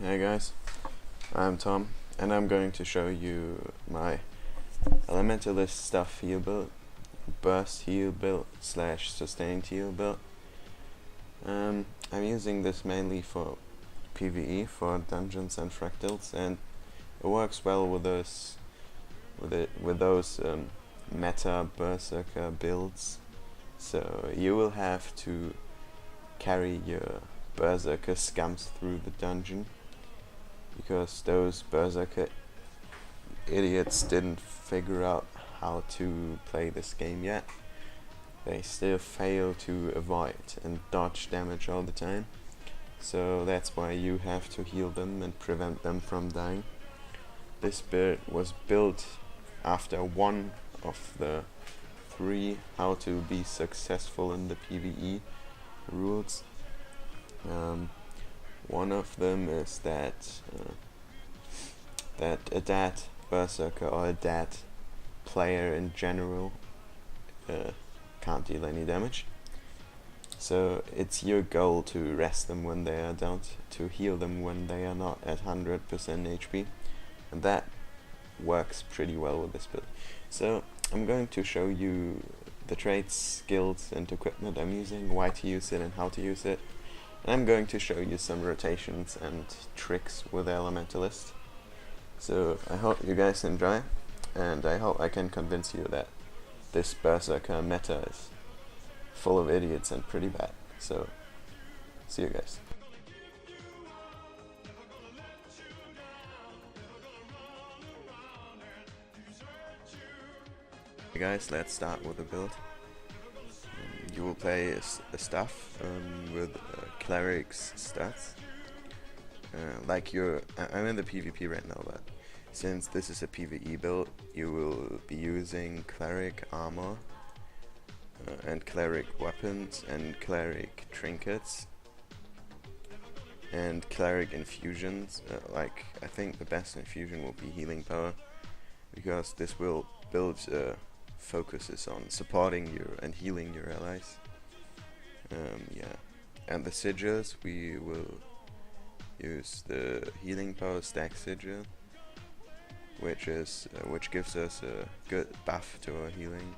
Hey guys, I'm Tom, and I'm going to show you my Elementalist stuff heal build, burst heal build / sustained heal build. I'm using this mainly for PvE, for dungeons and fractals, and it works well with those meta Berserker builds. So you will have to carry your Berserker scums through the dungeon, because those Berserker idiots didn't figure out how to play this game yet. They still fail to avoid and dodge damage all the time. So that's why you have to heal them and prevent them from dying. This build was built after one of the 3 how to be successful in the PvE rules. One of them is that a dead Berserker or a dead player in general can't deal any damage. So it's your goal to rest them when they are down, to heal them when they are not at 100% HP, and that works pretty well with this build. So I'm going to show you the traits, skills and equipment I'm using, why to use it and how to use it. And I'm going to show you some rotations and tricks with Elementalist. So I hope you guys enjoy, and I hope I can convince you that this Berserker meta is full of idiots and pretty bad. So, see you guys. Hey guys, let's start with the build. You will play a staff with cleric's stats. I'm in the PvP right now, but since this is a PvE build, you will be using cleric armor and cleric weapons and cleric trinkets and cleric infusions. I think the best infusion will be healing power, because this will build focuses on supporting you and healing your allies. And the sigils, we will use the healing power stack sigil, which gives us a good buff to our healing.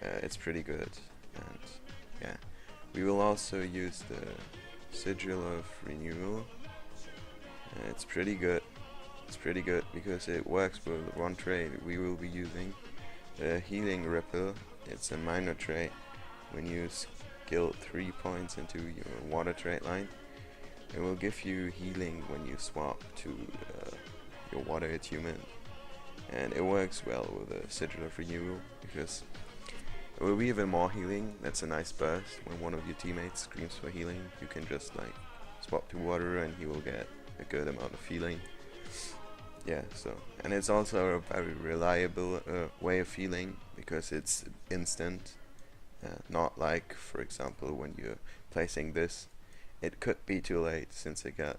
It's pretty good, and yeah, we will also use the sigil of renewal. It's pretty good. It's pretty good because it works with one trait we will be using. Healing Ripple, it's a minor trait. When you skill 3 points into your water trait line, it will give you healing when you swap to your water attunement. And it works well with the Sigil of Renewal, because it will be even more healing. That's a nice burst. When one of your teammates screams for healing, you can just swap to water and he will get a good amount of healing. Yeah, and it's also a very reliable way of healing, because it's instant, not like, for example, when you're placing this, it could be too late, since it got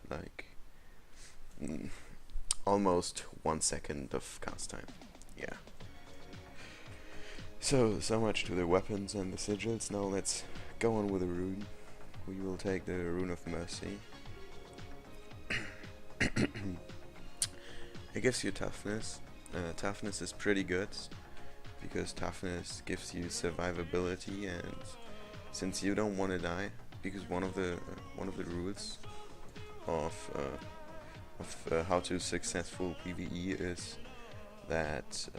almost 1 second of cast time. Yeah. So much to the weapons and the sigils. Now let's go on with the rune. We will take the Rune of Mercy. It gives you toughness. Toughness is pretty good, because toughness gives you survivability, and since you don't want to die, because one of the rules of how to successful PvE is that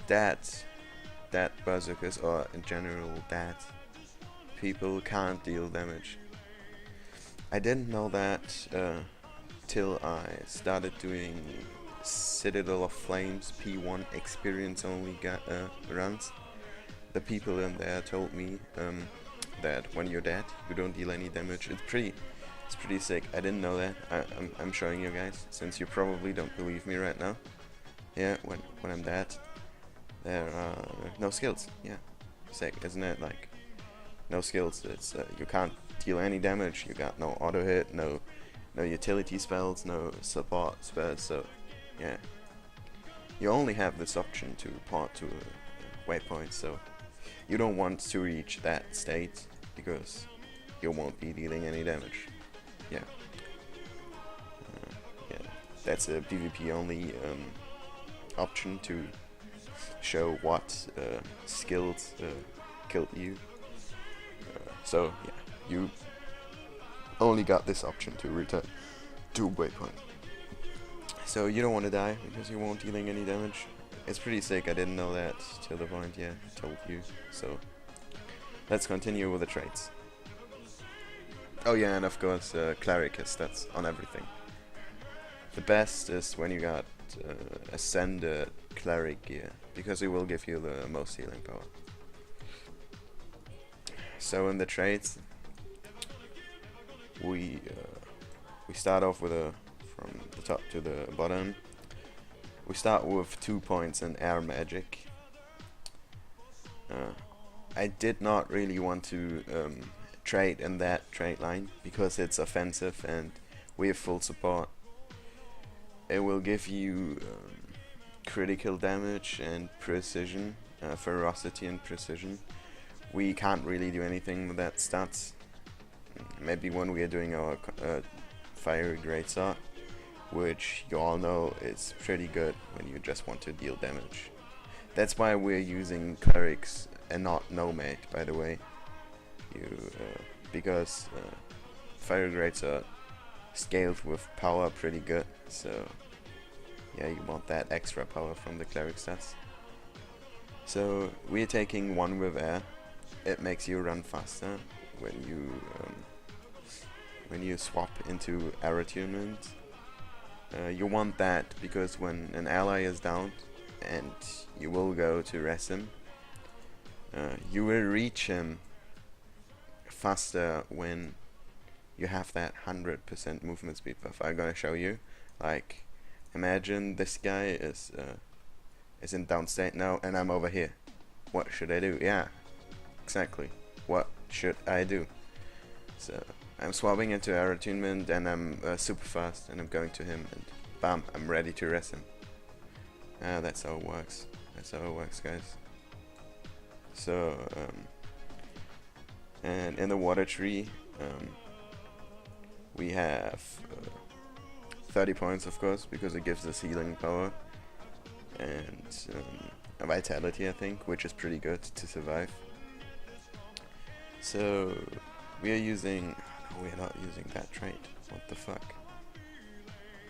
that berserkers, or in general that people, can't deal damage. I didn't know that till I started doing Citadel of Flames P1 experience only runs. The people in there told me that when you're dead, you don't deal any damage. It's pretty sick. I didn't know that. I'm showing you guys, since you probably don't believe me right now. Yeah, when I'm dead, there are no skills. Yeah, sick, isn't it? No skills. It's you can't deal any damage. You got no auto hit, no utility spells, no support spells. So yeah, you only have this option to port to a waypoint. So you don't want to reach that state, because you won't be dealing any damage. Yeah. that's a PvP only option to show what skills killed you. So yeah, you only got this option to return to waypoint. So you don't want to die because you won't dealing any damage. It's pretty sick. I didn't know that till the point. Yeah, I told you. So let's continue with the traits. Oh yeah, and of course cleric has stats on everything. The best is when you got ascended cleric gear, because it will give you the most healing power. So in the traits, we start off with from the top to the bottom. We start with 2 points in air magic. I did not really want to trade in that trade line because it's offensive and we have full support. It will give you critical damage and precision, ferocity and precision. We can't really do anything with that stats. Maybe when we are doing our fiery greatsword, which you all know is pretty good when you just want to deal damage. That's why we're using clerics and not nomad, by the way. Because fire greatsword scales with power pretty good, so yeah, you want that extra power from the cleric stats. So we're taking 1 with air. It makes you run faster when you swap into air attunement. You want that because when an ally is down and you will go to rest him, you will reach him faster when you have that 100% movement speed buff. I'm gonna show you. Like, imagine this guy is in down state now and I'm over here. What should I do? Yeah, exactly. What should I do? So I'm swapping into air attunement and I'm super fast and I'm going to him and bam, I'm ready to rest him. That's how it works. That's how it works, guys. So and in the water tree we have 30 points, of course, because it gives us healing power and a vitality, I think, which is pretty good to survive. So we are using... No, we're not using that trait. What the fuck?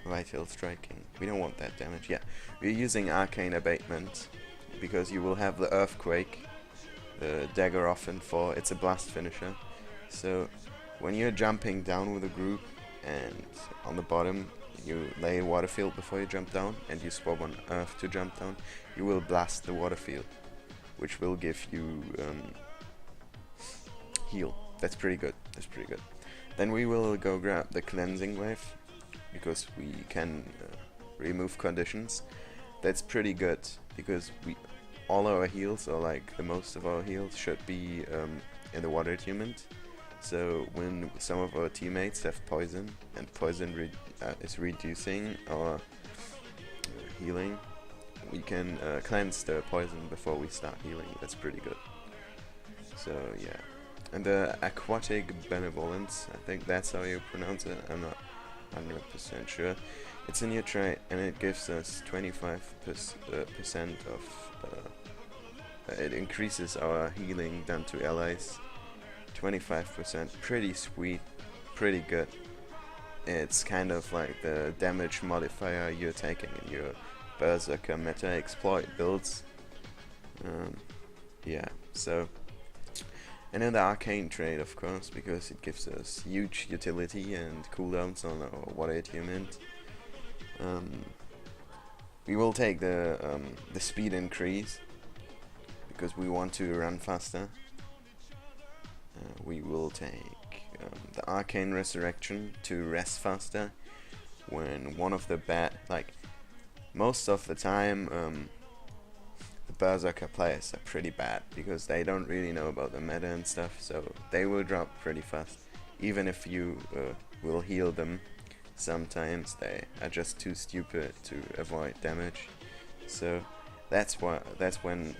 Vital striking. We don't want that damage. Yeah, we're using arcane abatement because you will have the earthquake, the dagger often for it's a blast finisher. So when you're jumping down with a group and on the bottom you lay a water field before you jump down and you swap on earth to jump down, you will blast the water field, which will give you heal. That's pretty good. That's pretty good. Then we will go grab the cleansing wave because we can remove conditions. That's pretty good because all our heals, or like the most of our heals, should be in the water attunement. So when some of our teammates have poison and poison is reducing our healing, we can cleanse the poison before we start healing. That's pretty good. So yeah. And the aquatic benevolence, I think that's how you pronounce it, I'm not 100% sure. It's a new trait and it gives us 25% of it increases our healing done to allies 25%. Pretty sweet, pretty good. It's kind of like the damage modifier you're taking in your Berserker meta exploit builds. Yeah, so. And then the arcane trait, of course, because it gives us huge utility and cooldowns on our water attunement. We will take the speed increase because we want to run faster. We will take the arcane resurrection to rest faster when one of the most of the time the Berserker players are pretty bad because they don't really know about the meta and stuff, so they will drop pretty fast. Even if you will heal them, sometimes they are just too stupid to avoid damage. So that's when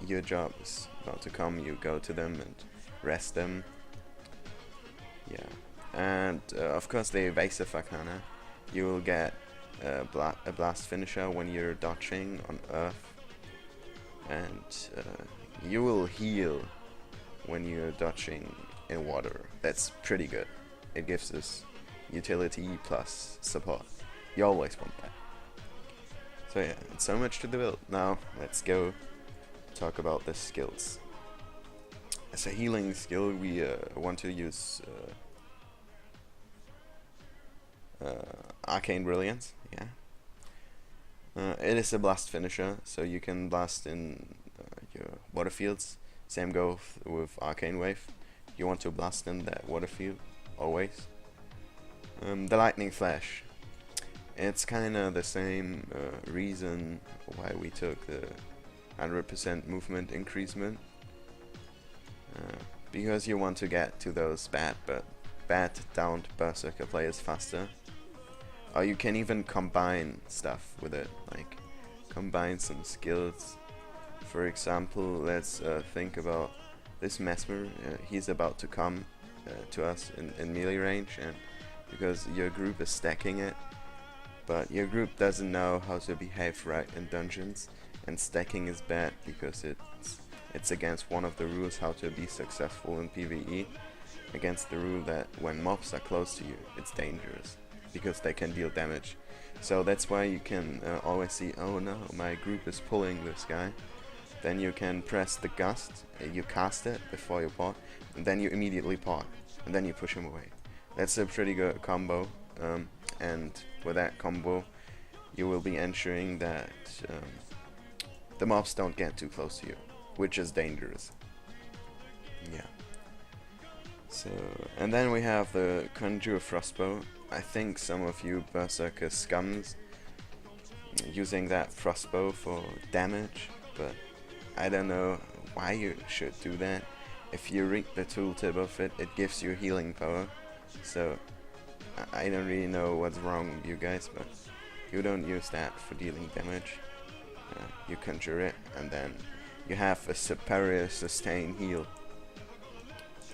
your job is about to come. You go to them and rest them. Yeah, and of course the evasive arcana. You will get a blast finisher when you're dodging on Earth, and you will heal when you're dodging in water. That's pretty good. It gives us utility plus support. You always want that. So yeah, it's so much to the build. Now let's go talk about the skills. As a healing skill, we want to use Arcane Brilliance. Yeah. It is a blast finisher, so you can blast in your water fields. Same goes with Arcane Wave. You want to blast in that water field always. The Lightning Flash. It's kinda the same reason why we took the 100% movement increasement. Because you want to get to those bad downed Berserker players faster. Or you can even combine stuff with it, like combine some skills. For example, let's think about this Mesmer. He's about to come to us in melee range, and because your group is stacking it, but your group doesn't know how to behave right in dungeons, and stacking is bad because it's against one of the rules how to be successful in PvE, against the rule that when mobs are close to you, it's dangerous because they can deal damage. So that's why you can always see, oh no, my group is pulling this guy. Then you can press the gust, you cast it before you pot, and then you immediately pot, and then you push him away. That's a pretty good combo, and with that combo you will be ensuring that the mobs don't get too close to you, which is dangerous. Yeah. So, and then we have the Conjure Frostbow. I think some of you Berserker scums using that Frostbow for damage, but I don't know why you should do that. If you read the tooltip of it, it gives you healing power. So I don't really know what's wrong with you guys, but you don't use that for dealing damage. You conjure it, and then you have a superior sustain heal.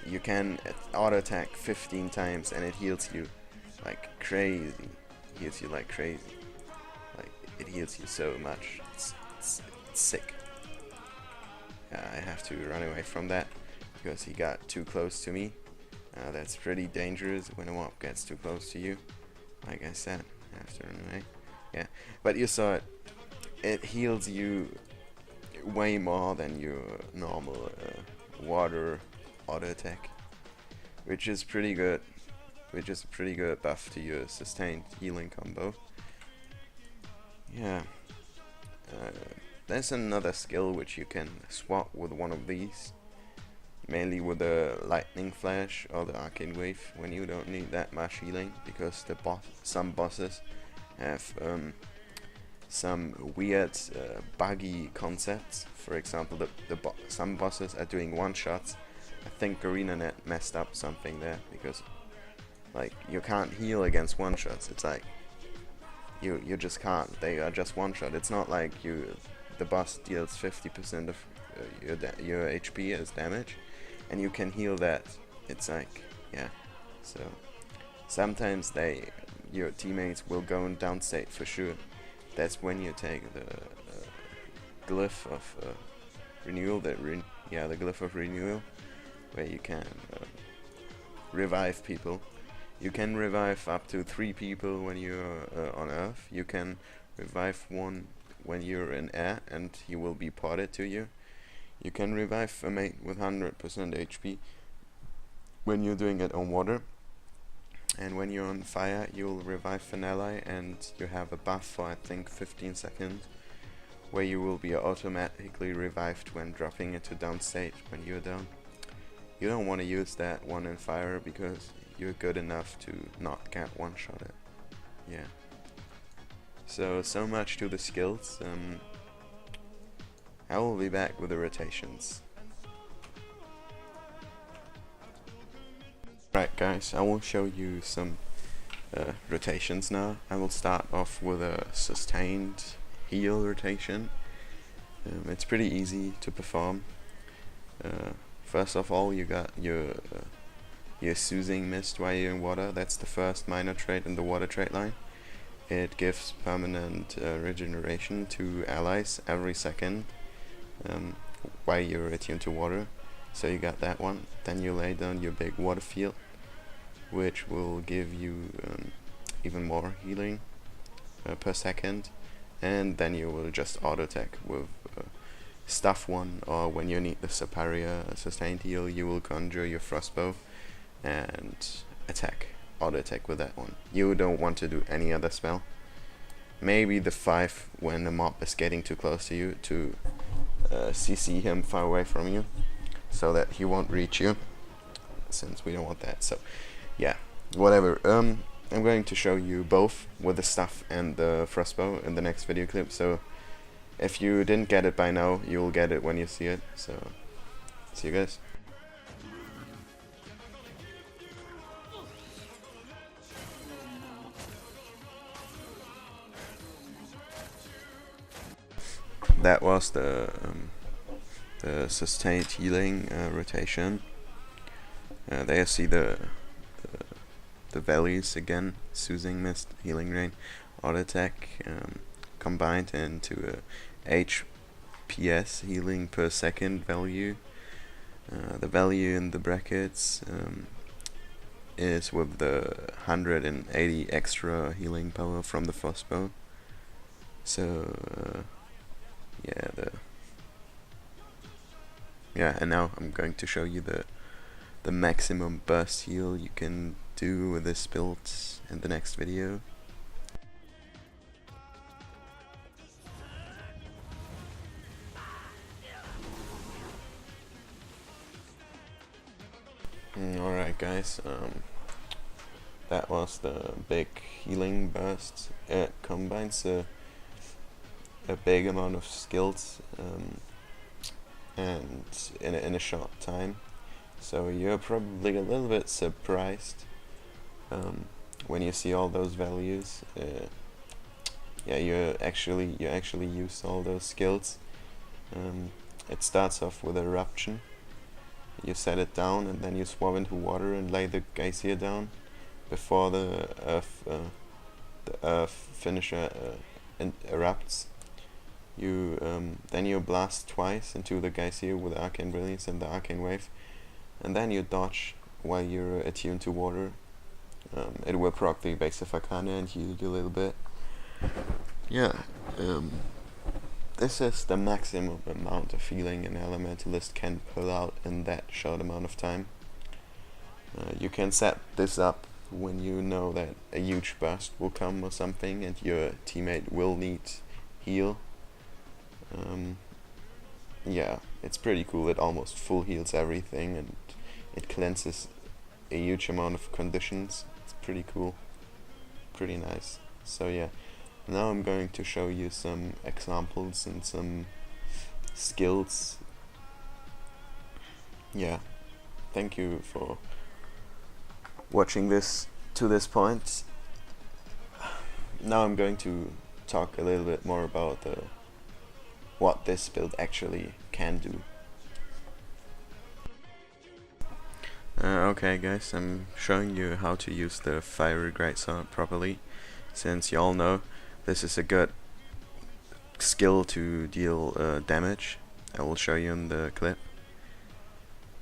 You can auto attack 15 times and it heals you like crazy. Heals you like crazy. Like, it heals you so much. It's sick. I have to run away from that because he got too close to me. That's pretty dangerous when a mob gets too close to you. Like I said, I have to run away. Yeah, but you saw it. It heals you way more than your normal water auto attack, which is pretty good. Which is a pretty good buff to your sustained healing combo. Yeah. There's another skill which you can swap with one of these, mainly with the Lightning Flash or the Arcane Wave when you don't need that much healing, because some bosses have some weird buggy concepts. For example, some bosses are doing one-shots. I think ArenaNet messed up something there, because like you can't heal against one-shots. It's like you just can't. They are just one-shot. It's not like the boss deals 50% of your HP as damage, and you can heal that. It's like, yeah. So sometimes your teammates will go in downstate for sure. That's when you take the glyph of renewal. The glyph of renewal, where you can revive people. You can revive up to 3 people when you're on Earth. You can revive 1 when you're in air, and he will be ported to you. You can revive a mate with 100% HP when you're doing it on water. And when you're on fire, you'll revive an ally, and you have a buff for I think 15 seconds, where you will be automatically revived when dropping into down state when you're down. You don't want to use that one in fire because you're good enough to not get one-shotted. Yeah. So much to the skills. I will be back with the rotations. Right guys, I will show you some rotations now. I will start off with a sustained heal rotation. It's pretty easy to perform. First of all, you got your soothing mist while you're in water. That's the first minor trait in the water trait line. it gives permanent regeneration to allies every second while you're attuned to water. So you got that one. Then you lay down your big water field, which will give you even more healing per second, and then you will just auto attack with stuff one, or when you need the superior sustained heal, you will conjure your frostbow and auto attack with that one. You don't want to do any other spell. Maybe the 5 when the mob is getting too close to you, to CC him far away from you, so that he won't reach you, since we don't want that. So yeah, whatever. I'm going to show you both with the stuff and the frostbow in the next video clip, so if you didn't get it by now, you'll get it when you see it. So see you guys. That was the sustained healing rotation. There you see the values again: soothing mist, healing rain, auto attack, combined into a HPS healing per second value. The value in the brackets is with the 180 extra healing power from the frostbow. So yeah, and now I'm going to show you the maximum burst heal you can do with this build in the next video. Alright guys, that was the big healing burst. It combines a big amount of skills and in a short time, so you're probably a little bit surprised when you see all those values. Yeah, you actually use all those skills. It starts off with eruption. You set it down and then you swap into water and lay the geyser down before the earth finisher erupts. Then you blast twice into the geyser with arcane brilliance and the arcane wave, and then you dodge while you're attuned to water. It will proc the basic arcana and heal you a little bit. Yeah, this is the maximum amount of healing an Elementalist can pull out in that short amount of time. You can set this up when you know that a huge burst will come or something and your teammate will need heal. Yeah, it's pretty cool. It almost full heals everything and it cleanses a huge amount of conditions. It's pretty cool, pretty nice. So yeah, now I'm going to show you some examples and some skills. Yeah, thank you for watching this to this point. Now I'm going to talk a little bit more about what this build actually can do. Okay guys, I'm showing you how to use the fiery greatsword properly. Since you all know this is a good skill to deal damage, I will show you in the clip.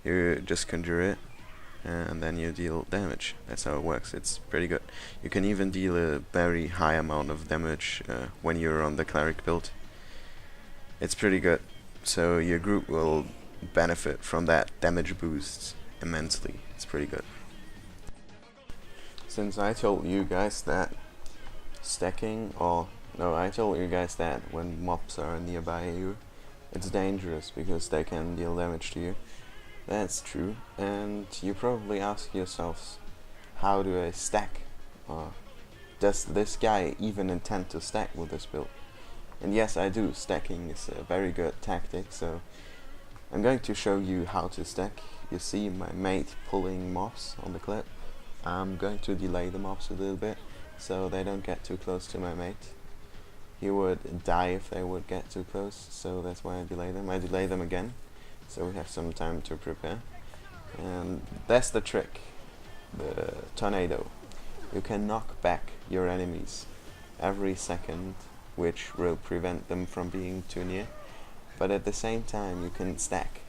You just conjure it and then you deal damage. That's how it works. It's pretty good. You can even deal a very high amount of damage when you're on the cleric build. It's pretty good, so your group will benefit from that damage boost immensely. It's pretty good. Since I told you guys that stacking, I told you guys that when mobs are nearby you, it's dangerous because they can deal damage to you. That's true, and you probably ask yourselves, how do I stack? Or does this guy even intend to stack with this build? And yes, I do. Stacking is a very good tactic, so I'm going to show you how to stack. You see my mate pulling mobs on the clip. I'm going to delay the mobs a little bit so they don't get too close to my mate. He would die if they would get too close, so that's why I delay them. I delay them again, so we have some time to prepare. And that's the trick, the tornado. You can knock back your enemies every second, which will prevent them from being too near. But at the same time, you can stack.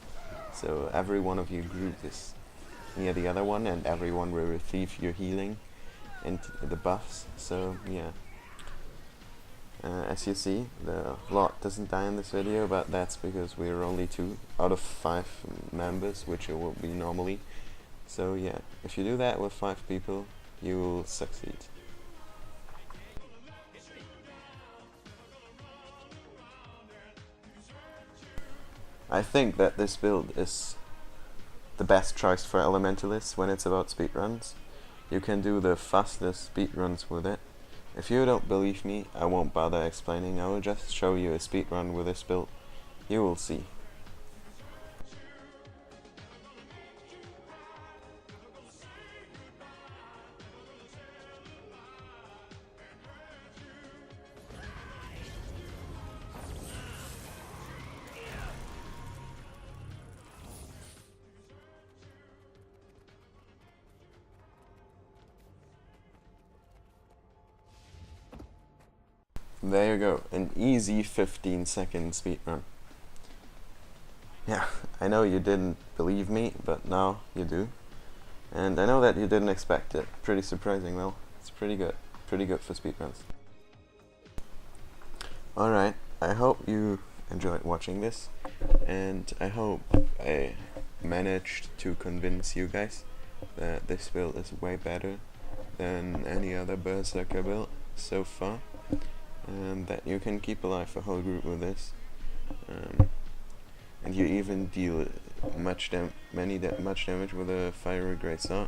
So every one of your group is near the other one, and everyone will receive your healing and the buffs. So yeah. As you see, the lot doesn't die in this video, but that's because we're only 2 out of 5 members, which it will be normally. So yeah, if you do that with 5 people, you will succeed. I think that this build is the best choice for Elementalists when it's about speedruns. You can do the fastest speedruns with it. If you don't believe me, I won't bother explaining, I will just show you a speedrun with this build. You will see. There you go, an easy 15-second speedrun. Yeah, I know you didn't believe me, but now you do. And I know that you didn't expect it. Pretty surprising though. It's pretty good for speedruns. Alright, I hope you enjoyed watching this, and I hope I managed to convince you guys that this build is way better than any other Berserker build so far. And that you can keep alive a whole group with this, and you even deal much damage with a fiery great sword.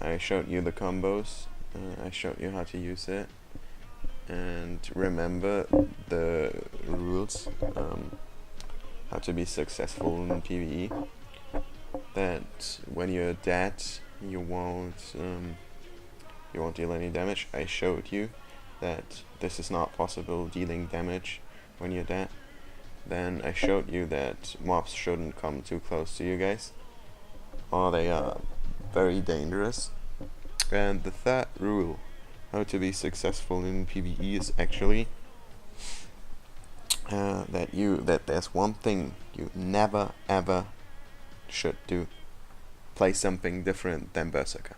I showed you the combos, I showed you how to use it, and remember the rules, how to be successful in PvE. That when you're dead, you won't deal any damage. I showed you that this is not possible, dealing damage when you're dead. Then I showed you that mobs shouldn't come too close to you guys, or they are very dangerous. And the third rule, how to be successful in PvE, is actually that there's one thing you never ever should do: play something different than Berserker.